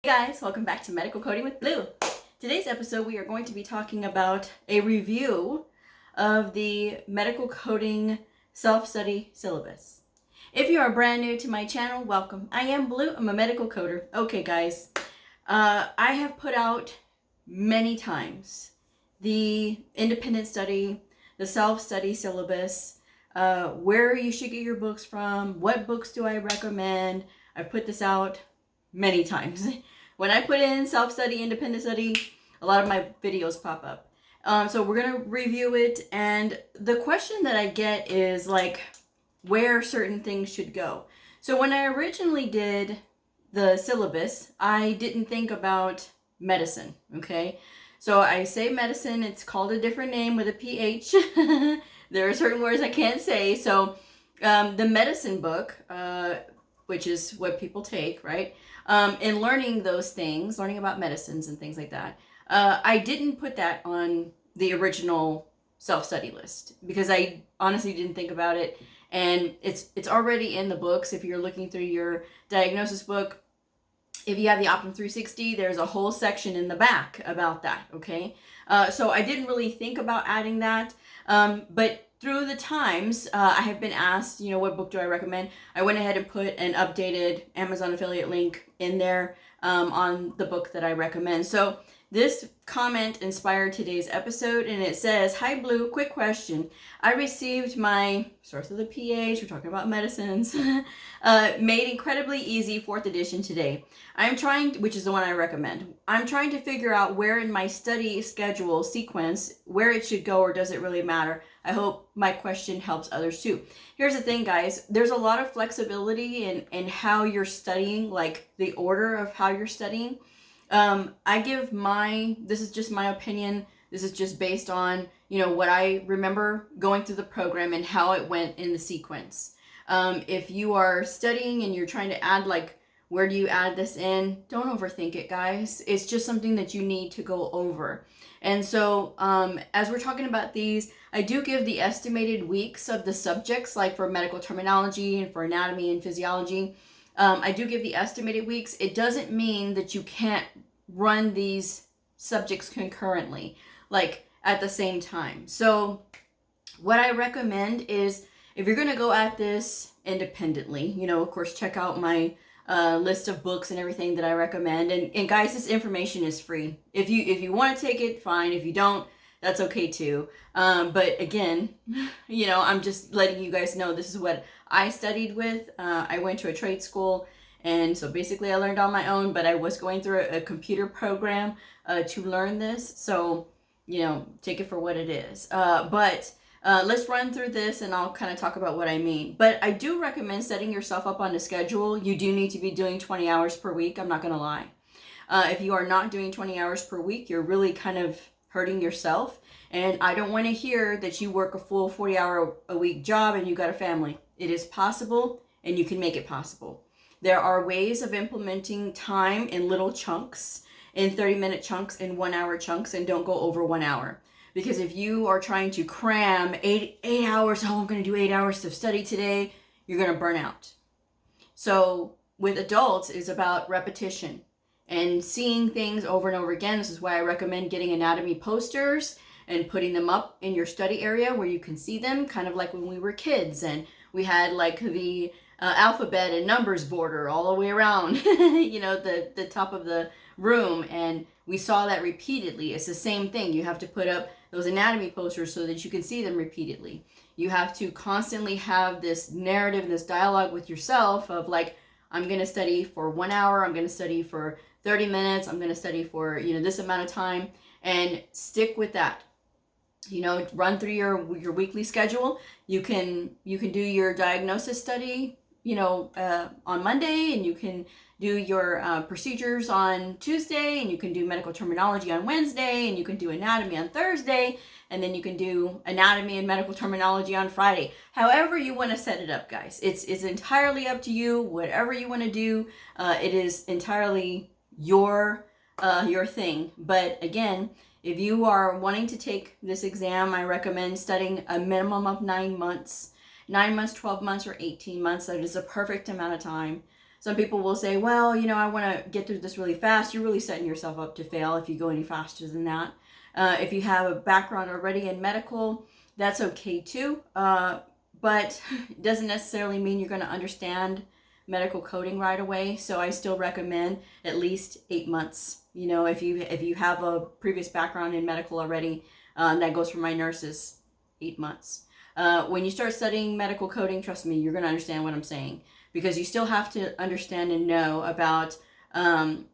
Hey guys, welcome back to Medical Coding with Blue. Today's episode we are going to be talking about a review of the medical coding self-study syllabus. If you are brand new to my channel, welcome. I am Blue, I'm a medical coder. Okay guys, I have put out many times the independent study, the self-study syllabus, where you should get your books from, what books do I recommend. I've put this out many times. When I put in self-study, independent study, a lot of my videos pop up. So we're going to review it. And the question that I get is like where certain things should go. So when I originally did the syllabus, I didn't think about medicine. Okay. So I say medicine, it's called a different name with a PH. There are certain words I can't say. So the medicine book, which is what people take, right? In learning those things, learning about medicines and things like that, I didn't put that on the original self-study list because I honestly didn't think about it. And it's already in the books. If you're looking through your diagnosis book, if you have the Optum 360, there's a whole section in the back about that, okay? So I didn't really think about adding that, but through the times, I have been asked, what book do I recommend? I went ahead and put an updated Amazon affiliate link in there on the book that I recommend. So this comment inspired today's episode, and it says, "Hi Blue, quick question. I received my source of the PH, we're talking about medicines, made incredibly easy 4th edition today. I'm trying, which is the one I recommend. I'm trying to figure out where in my study schedule sequence, where it should go, or does it really matter? I hope my question helps others too." Here's the thing, guys. There's a lot of flexibility in how you're studying, like the order of how you're studying. I give this is just my opinion. This is just based on, what I remember going through the program and how it went in the sequence. If you are studying and you're trying to add, like, where do you add this in? Don't overthink it, guys. It's just something that you need to go over. And so, as we're talking about these, I do give the estimated weeks of the subjects, like for medical terminology and for anatomy and physiology. I do give the estimated weeks. It doesn't mean that you can't run these subjects concurrently, like at the same time. So what I recommend is, if you're going to go at this independently, of course, check out my list of books and everything that I recommend. And guys, this information is free. If you want to take it, fine. If you don't, that's okay too. But again, I'm just letting you guys know this is what I studied with. I went to a trade school, and so basically I learned on my own, but I was going through a computer program to learn this. So, take it for what it is. But let's run through this and I'll kind of talk about what I mean. But I do recommend setting yourself up on a schedule. You do need to be doing 20 hours per week. I'm not going to lie. If you are not doing 20 hours per week, you're really kind of hurting yourself. And I don't want to hear that you work a full 40-hour-a-week job and you got a family. It is possible, and you can make it possible. There are ways of implementing time in little chunks, in 30-minute chunks, in 1-hour chunks, and don't go over 1 hour. Because if you are trying to cram eight hours, I'm going to do 8 hours of study today, you're going to burn out. So with adults, it's about repetition and seeing things over and over again. This is why I recommend getting anatomy posters and putting them up in your study area where you can see them, kind of like when we were kids and we had like the alphabet and numbers border all the way around, the top of the room, and we saw that repeatedly. It's the same thing. You have to put up those anatomy posters so that you can see them repeatedly. You have to constantly have this narrative, this dialogue with yourself of like, I'm going to study for 1 hour, I'm going to study for 30 minutes, I'm going to study for, this amount of time, and stick with that. Run through your weekly schedule. You can do your diagnosis study, on Monday, and you can do your procedures on Tuesday, and you can do medical terminology on Wednesday, and you can do anatomy on Thursday, and then you can do anatomy and medical terminology on Friday. However you want to set it up, guys. It's entirely up to you. Whatever you want to do, it is entirely your thing. But again, if you are wanting to take this exam, I recommend studying a minimum of 9 months. 9 months, 12 months, or 18 months. That is a perfect amount of time. Some people will say, well, I want to get through this really fast. You're really setting yourself up to fail if you go any faster than that. If you have a background already in medical, that's okay too. But it doesn't necessarily mean you're going to understand medical coding right away. So I still recommend at least 8 months. If you have a previous background in medical already, that goes for my nurses, 8 months. When you start studying medical coding, trust me, you're going to understand what I'm saying, because you still have to understand and know about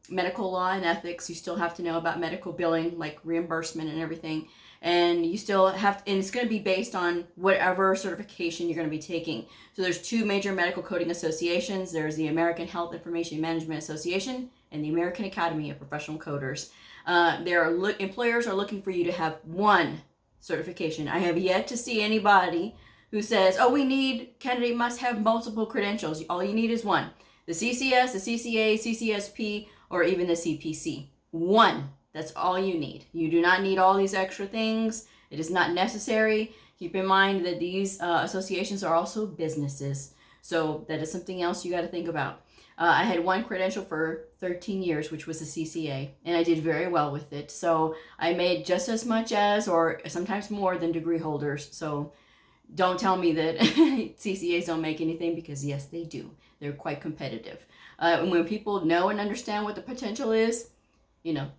medical law and ethics. You still have to know about medical billing, like reimbursement and everything. And you still have, and it's going to be based on whatever certification you're going to be taking. So there's 2 major medical coding associations. There's the American Health Information Management Association and the American Academy of Professional Coders. Employers are looking for you to have 1 certification. I have yet to see anybody who says, oh, candidate must have multiple credentials. All you need is 1. The CCS, the CCA, CCSP, or even the CPC. 1. That's all you need. You do not need all these extra things. It is not necessary. Keep in mind that these associations are also businesses. So that is something else you got to think about. I had 1 credential for 13 years, which was a CCA, and I did very well with it. So I made just as much as, or sometimes more than, degree holders. So don't tell me that CCAs don't make anything, because yes, they do. They're quite competitive. And when people know and understand what the potential is,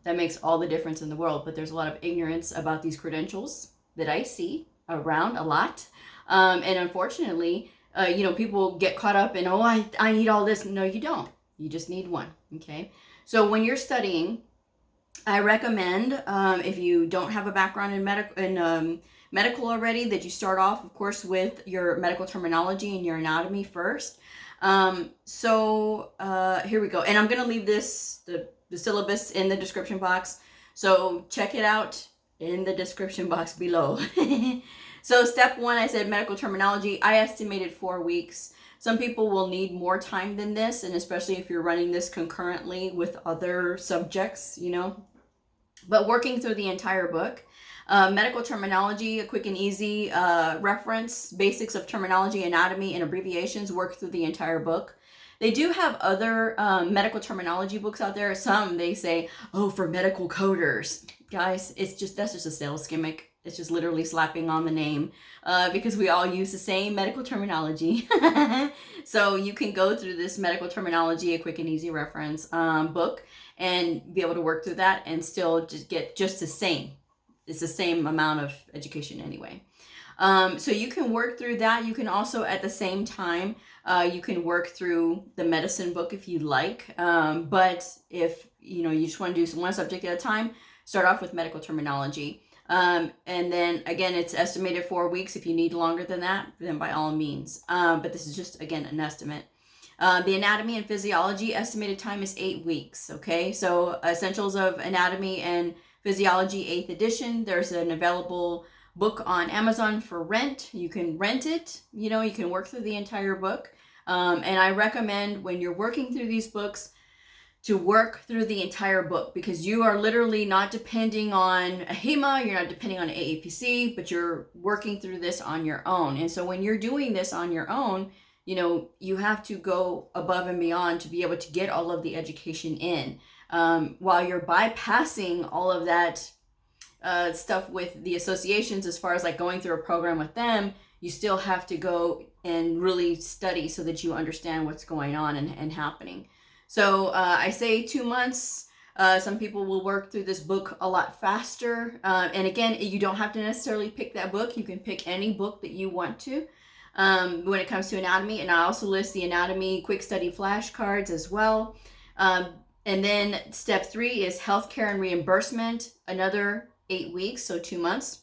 that makes all the difference in the world. But there's a lot of ignorance about these credentials that I see around a lot. And unfortunately, people get caught up in, I need all this. No, you don't. You just need 1. Okay. So when you're studying, I recommend, if you don't have a background in medical already, that you start off, of course, with your medical terminology and your anatomy first. So here we go. And I'm going to leave the syllabus in the description box. So check it out in the description box below. So step 1, I said medical terminology. I estimated 4 weeks. Some people will need more time than this, and especially if you're running this concurrently with other subjects, But working through the entire book, medical terminology, a quick and easy reference, basics of terminology, anatomy, and abbreviations, work through the entire book. They do have other medical terminology books out there. Some, they say, for medical coders. Guys, that's just a sales gimmick. It's just literally slapping on the name, because we all use the same medical terminology. So you can go through this medical terminology, a quick and easy reference book, and be able to work through that and still just get just the same. It's the same amount of education anyway. So you can work through that. You can also, at the same time, you can work through the medicine book if you like. But if you just want to do 1 subject at a time, start off with medical terminology. And then again, it's estimated 4 weeks. If you need longer than that, then by all means. But this is just, again, an estimate. The anatomy and physiology estimated time is 8 weeks. Okay, so Essentials of Anatomy and Physiology 8th edition. There's an available book on Amazon for rent. You can rent it. You can work through the entire book. And I recommend, when you're working through these books, to work through the entire book, because you are literally not depending on a HEMA, you're not depending on an AAPC, but you're working through this on your own. And so when you're doing this on your own, you have to go above and beyond to be able to get all of the education in. While you're bypassing all of that stuff with the associations, as far as like going through a program with them, you still have to go and really study so that you understand what's going on and happening. So I say 2 months. Some people will work through this book a lot faster. And again, you don't have to necessarily pick that book. You can pick any book that you want to when it comes to anatomy. And I also list the anatomy quick study flashcards as well. And then step 3 is healthcare and reimbursement, another 8 weeks, so 2 months.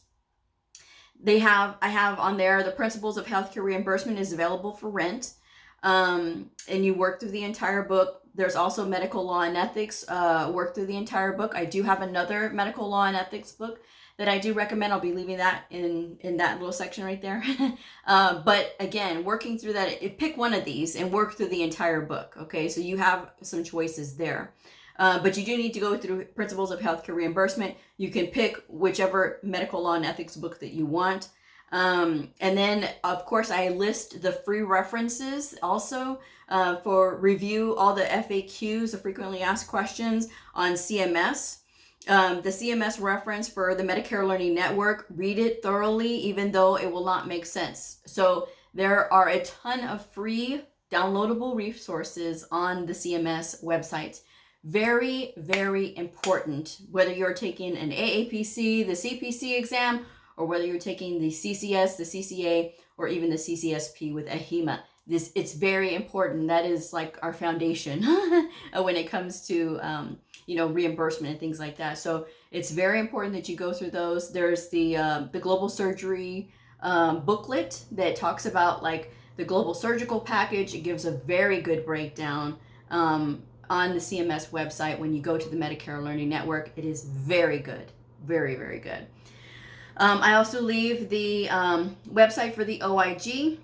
I have on there the principles of healthcare reimbursement is available for rent. And you work through the entire book. There's also medical law and ethics, work through the entire book. I do have another medical law and ethics book that I do recommend. I'll be leaving that in that little section right there. But again, working through that, pick one of these and work through the entire book. Okay, so you have some choices there. But you do need to go through principles of healthcare reimbursement. You can pick whichever medical law and ethics book that you want. And then, of course, I list the free references also for review, all the FAQs, the frequently asked questions on CMS. The CMS reference for the Medicare Learning Network, read it thoroughly, even though it will not make sense. So there are a ton of free downloadable resources on the CMS website. Very, very important, whether you're taking an AAPC, the CPC exam, or whether you're taking the CCS, the CCA, or even the CCSP with AHIMA. It's very important. That is like our foundation when it comes to reimbursement and things like that. So it's very important that you go through those. There's the global surgery booklet that talks about like the global surgical package. It gives a very good breakdown on the CMS website when you go to the Medicare Learning Network. It is very good, very, very good. I also leave the website for the OIG,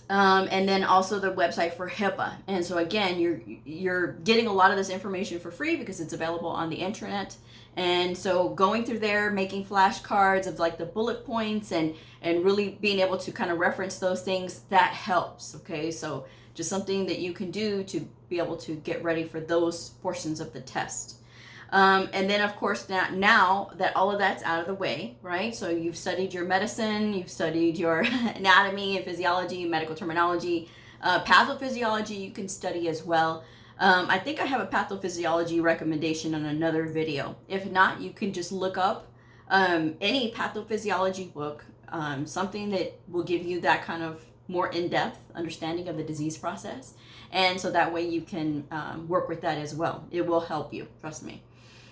and then also the website for HIPAA. And so again, you're getting a lot of this information for free because it's available on the internet. And so going through there, making flashcards of like the bullet points and really being able to kind of reference those things, that helps. Okay, so just something that you can do to be able to get ready for those portions of the test. And then, of course, now that all of that's out of the way, right? So you've studied your medicine, you've studied your anatomy and physiology, medical terminology, pathophysiology you can study as well. I think I have a pathophysiology recommendation on another video. If not, you can just look up any pathophysiology book, something that will give you that kind of more in-depth understanding of the disease process. And so that way you can work with that as well. It will help you, trust me.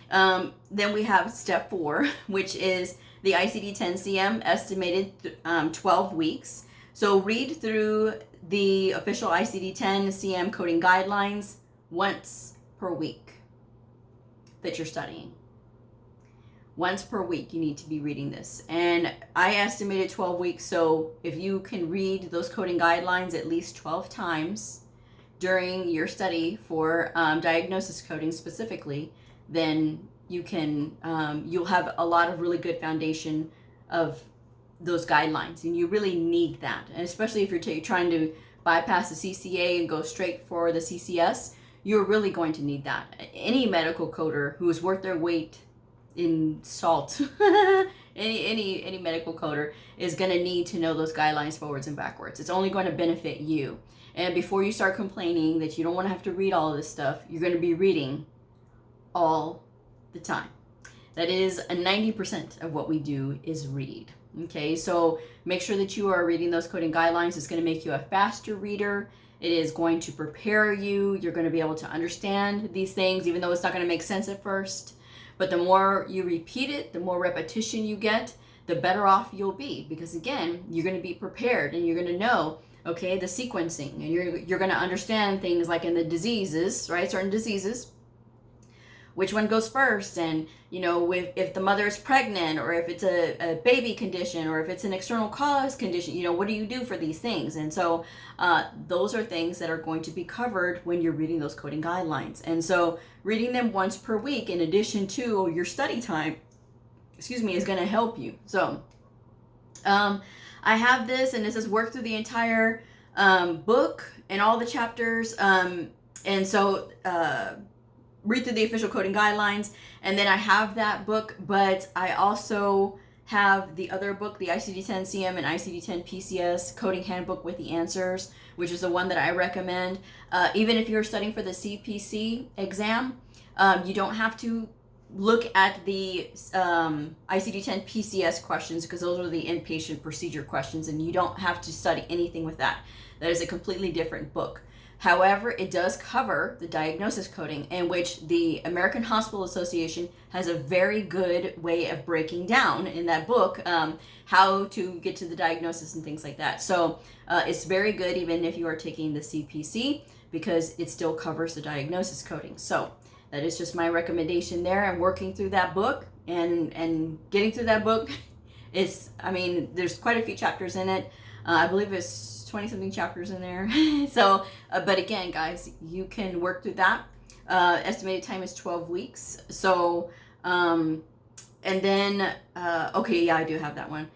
Then we have step 4, which is the ICD-10-CM estimated 12 weeks. So read through the official ICD-10-CM coding guidelines once per week that you're studying. Once per week you need to be reading this. And I estimated 12 weeks, so if you can read those coding guidelines at least 12 times during your study for diagnosis coding specifically, then you can you'll have a lot of really good foundation of those guidelines, and you really need that. And especially if you're trying to bypass the CCA and go straight for the CCS, you're really going to need that. Any medical coder who is worth their weight in salt, any medical coder is going to need to know those guidelines forwards and backwards. It's only going to benefit you. And before you start complaining that you don't want to have to read all of this stuff, you're going to be reading all the time. That is 90% of what we do is read. Okay, so make sure that you are reading those coding guidelines. It's going to make you a faster reader. It is going to prepare you. You're going to be able to understand these things, even though it's not going to make sense at first. But the more you repeat it, the more repetition you get, the better off you'll be. Because again, you're going to be prepared and you're going to know, okay, the sequencing, and you're going to understand things like in the diseases, right? Certain diseases, which one goes first, and if the mother is pregnant, or if it's a baby condition, or if it's an external cause condition, what do you do for these things? And so those are things that are going to be covered when you're reading those coding guidelines. And so reading them once per week in addition to your study time, is going to help you. So I have this, and it says work through the entire book and all the chapters. And so read through the official coding guidelines, and then I have that book, but I also have the other book, the ICD-10-CM and ICD-10-PCS coding handbook with the answers, which is the one that I recommend. Even if you're studying for the CPC exam, you don't have to look at the ICD-10-PCS questions, because those are the inpatient procedure questions, and you don't have to study anything with that. That is a completely different book. However, it does cover the diagnosis coding, in which the American Hospital Association has a very good way of breaking down in that book how to get to the diagnosis and things like that. So it's very good even if you are taking the CPC, because it still covers the diagnosis coding. So that is just my recommendation there. And working through that book and getting through that book is, there's quite a few chapters in it. I believe it's 20-something chapters in there. So, but again, guys, you can work through that. Estimated time is 12 weeks. So, and then, okay, yeah, I do have that one.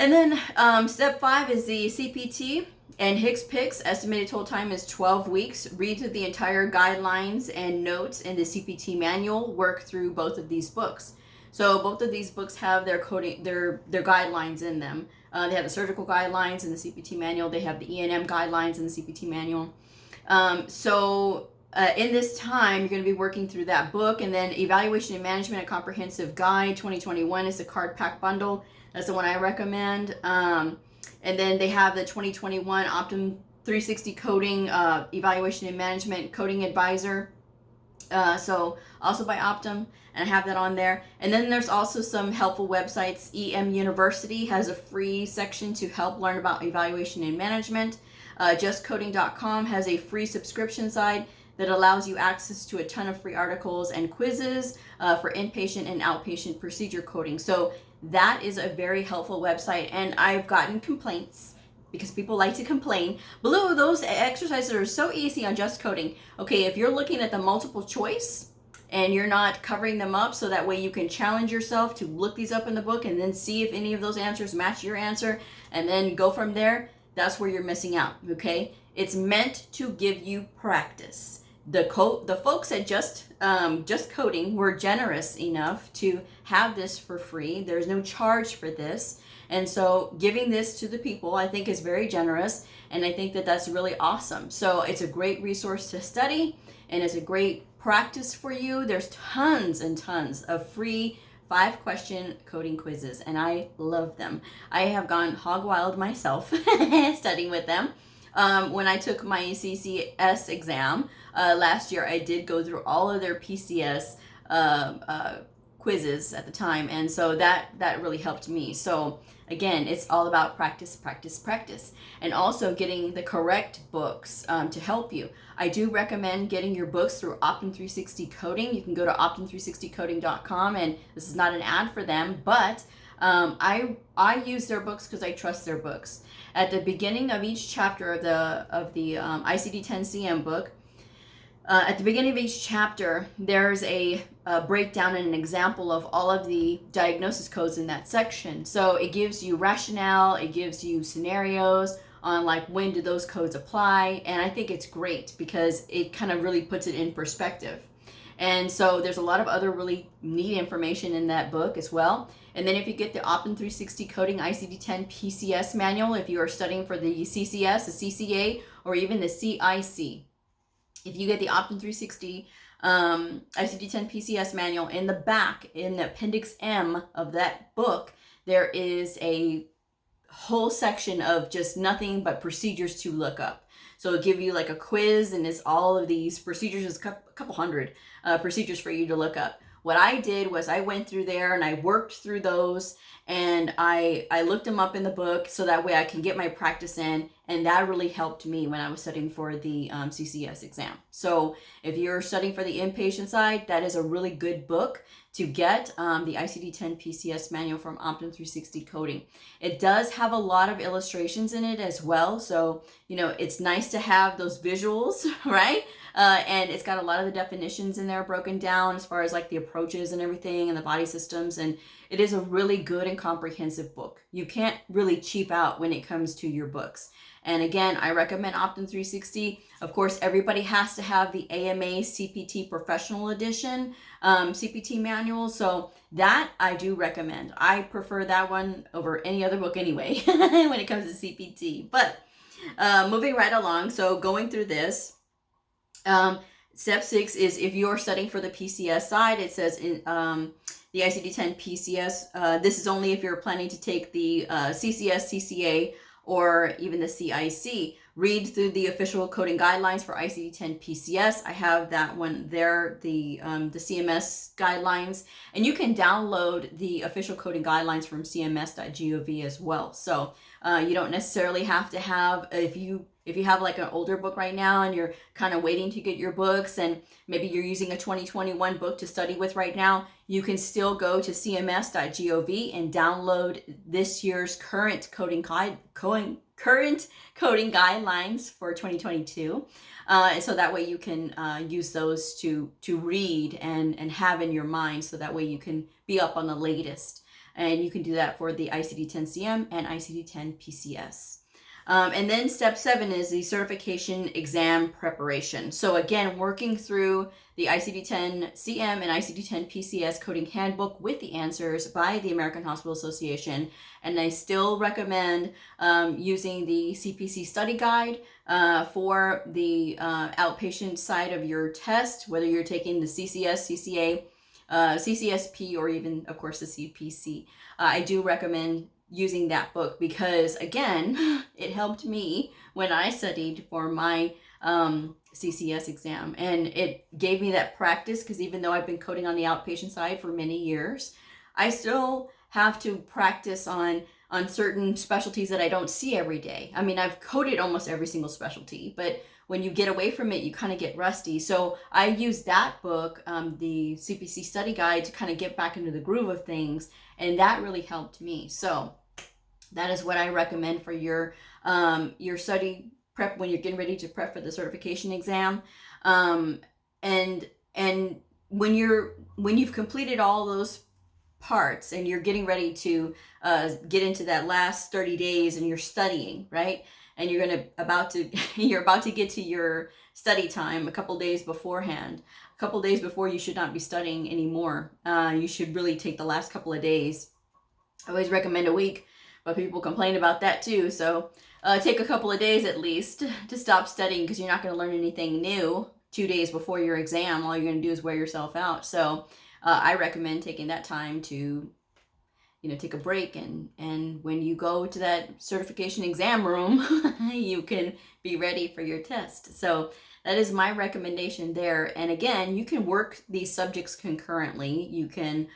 And then step 5 is the CPT and HCPCS. Estimated total time is 12 weeks. Read through the entire guidelines and notes in the CPT manual. Work through both of these books. So both of these books have their coding, their guidelines in them. They have the surgical guidelines in the CPT manual. They have the E&M guidelines in the CPT manual. In this time, you're going to be working through that book. And then Evaluation and Management, a Comprehensive Guide 2021 is the card pack bundle. That's the one I recommend. And then they have the 2021 Optum 360 Coding Evaluation and Management Coding Advisor. So also by Optum, and I have that on there. And then there's also some helpful websites. EM University has a free section to help learn about evaluation and management. JustCoding.com has a free subscription site that allows you access to a ton of free articles and quizzes for inpatient and outpatient procedure coding. So that is a very helpful website, and I've gotten complaints because people like to complain. Blue, those exercises are so easy on Just Coding. Okay, if you're looking at the multiple choice and you're not covering them up so that way you can challenge yourself to look these up in the book and then see if any of those answers match your answer and then go from there, that's where you're missing out, okay? It's meant to give you practice. The folks at Just Coding were generous enough to have this for free. There's no charge for this. And so giving this to the people, I think, is very generous. And I think that that's really awesome. So it's a great resource to study, and it's a great practice for you. There's tons and tons of free 5-question coding quizzes, and I love them. I have gone hog wild myself studying with them. When I took my CCS exam last year, I did go through all of their PCS quizzes at the time, and so that really helped me. So again, it's all about practice, practice, practice, and also getting the correct books to help you. I do recommend getting your books through Optum 360 Coding. You can go to optum360coding.com, and this is not an ad for them, but I use their books because I trust their books. At the beginning of each chapter of the ICD-10-CM book, at the beginning of each chapter, there's a breakdown and an example of all of the diagnosis codes in that section. So it gives you rationale, it gives you scenarios on like when do those codes apply, and I think it's great because it kind of really puts it in perspective. And so there's a lot of other really neat information in that book as well. And then if you get the Optum 360 Coding ICD-10 PCS manual, if you are studying for the CCS, the CCA, or even the CIC, if you get the Optum 360 ICD-10 PCS manual, in the back, in the Appendix M of that book, there is a whole section of just nothing but procedures to look up. So it'll give you like a quiz, and it's all of these procedures, it's a couple hundred procedures for you to look up. What I did was I went through there and I worked through those, and I looked them up in the book so that way I can get my practice in, and that really helped me when I was studying for the CCS exam. So if you're studying for the inpatient side, that is a really good book to get, the ICD-10 PCS manual from Optum 360 Coding. It does have a lot of illustrations in it as well, so you know it's nice to have those visuals, right? And it's got a lot of the definitions in there broken down as far as like the approaches and everything and the body systems, and it is a really good and comprehensive book. You can't really cheap out when it comes to your books. And again, I recommend Optum 360. Of course, everybody has to have the AMA CPT Professional Edition CPT manual, so that I do recommend. I prefer that one over any other book anyway when it comes to CPT. But moving right along, so going through this, step 6 is if you're studying for the PCS side, it says in the ICD-10 PCS, this is only if you're planning to take the CCS, CCA, or even the CIC. Read through the official coding guidelines for ICD-10 PCS. I have that one there, the CMS guidelines, and you can download the official coding guidelines from cms.gov as well. So you don't necessarily have to have, if you have like an older book right now and you're kind of waiting to get your books, and maybe you're using a 2021 book to study with right now, you can still go to cms.gov and download this year's current coding guidelines for 2022. So that way you can use those to read and have in your mind, so that way you can be up on the latest. And you can do that for the ICD-10-CM and ICD-10-PCS. And then step 7 is the certification exam preparation. So again, working through the ICD-10-CM and ICD-10-PCS coding handbook with the answers by the American Hospital Association. And I still recommend using the CPC study guide for the outpatient side of your test, whether you're taking the CCS, CCA, CCSP, or even, of course, the CPC. I do recommend using that book because, again, it helped me when I studied for my CCS exam, and it gave me that practice, because even though I've been coding on the outpatient side for many years, I still have to practice on certain specialties that I don't see every day. I mean, I've coded almost every single specialty, but when you get away from it, you kind of get rusty. So I use that book, the CPC study guide, to kind of get back into the groove of things, and that really helped me. So that is what I recommend for your study prep when you're getting ready to prep for the certification exam. And when you've completed all those parts and you're getting ready to get into that last 30 days and you're studying, right? And you're about to get to your study time a couple days beforehand. A couple days before, you should not be studying anymore. You should really take the last couple of days. I always recommend a week, but people complain about that too. So take a couple of days at least to stop studying, because you're not going to learn anything new 2 days before your exam. All you're going to do is wear yourself out. So I recommend taking that time to, take a break, and when you go to that certification exam room, you can be ready for your test. So that is my recommendation there. And again, you can work these subjects concurrently. You can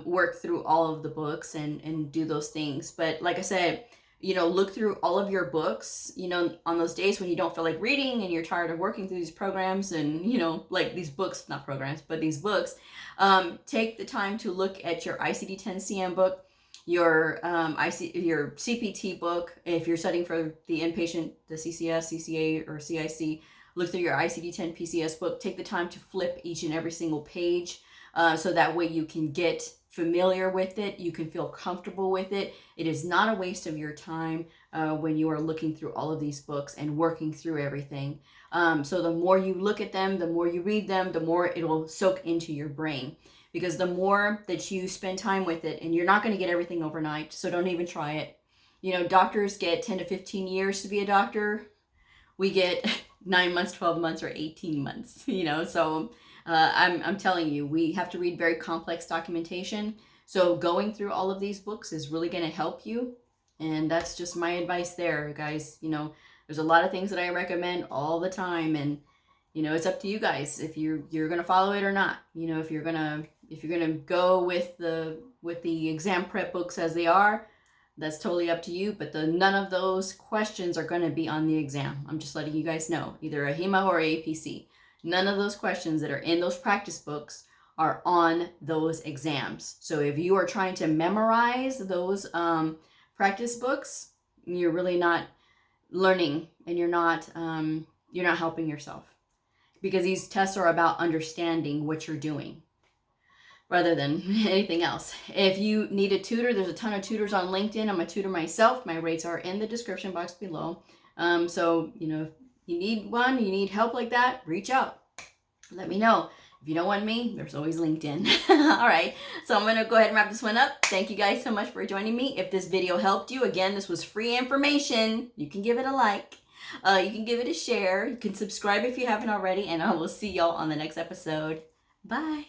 work through all of the books and do those things. But like I said, look through all of your books, on those days when you don't feel like reading and you're tired of working through these programs and, like these books, not programs, but these books. Take the time to look at your ICD-10-CM book, your CPT book. If you're studying for the inpatient, the CCS, CCA, or CIC, look through your ICD-10-PCS book. Take the time to flip each and every single page, so that way you can get familiar with it. You can feel comfortable with it. It is not a waste of your time when you are looking through all of these books and working through everything. So the more you look at them, the more you read them, the more it will soak into your brain. Because the more that you spend time with it, and you're not going to get everything overnight, so don't even try it. Doctors get 10 to 15 years to be a doctor. We get 9 months, 12 months, or 18 months, so I'm telling you, we have to read very complex documentation. So going through all of these books is really going to help you. And that's just my advice there, guys. There's a lot of things that I recommend all the time, and it's up to you guys if you're going to follow it or not. If you're going to go with the exam prep books as they are, that's totally up to you. But none of those questions are going to be on the exam. I'm just letting you guys know, either a HEMA or APC. None of those questions that are in those practice books are on those exams. So if you are trying to memorize those practice books, you're really not learning, and you're not helping yourself, because these tests are about understanding what you're doing rather than anything else. If you need a tutor, there's a ton of tutors on LinkedIn. I'm a tutor myself. My rates are in the description box below. So, if you need one, you need help like that, reach out. Let me know. If you don't want me, there's always LinkedIn. All right, so I'm going to go ahead and wrap this one up. Thank you guys so much for joining me. If this video helped you, again, this was free information. You can give it a like. You can give it a share. You can subscribe if you haven't already, and I will see y'all on the next episode. Bye.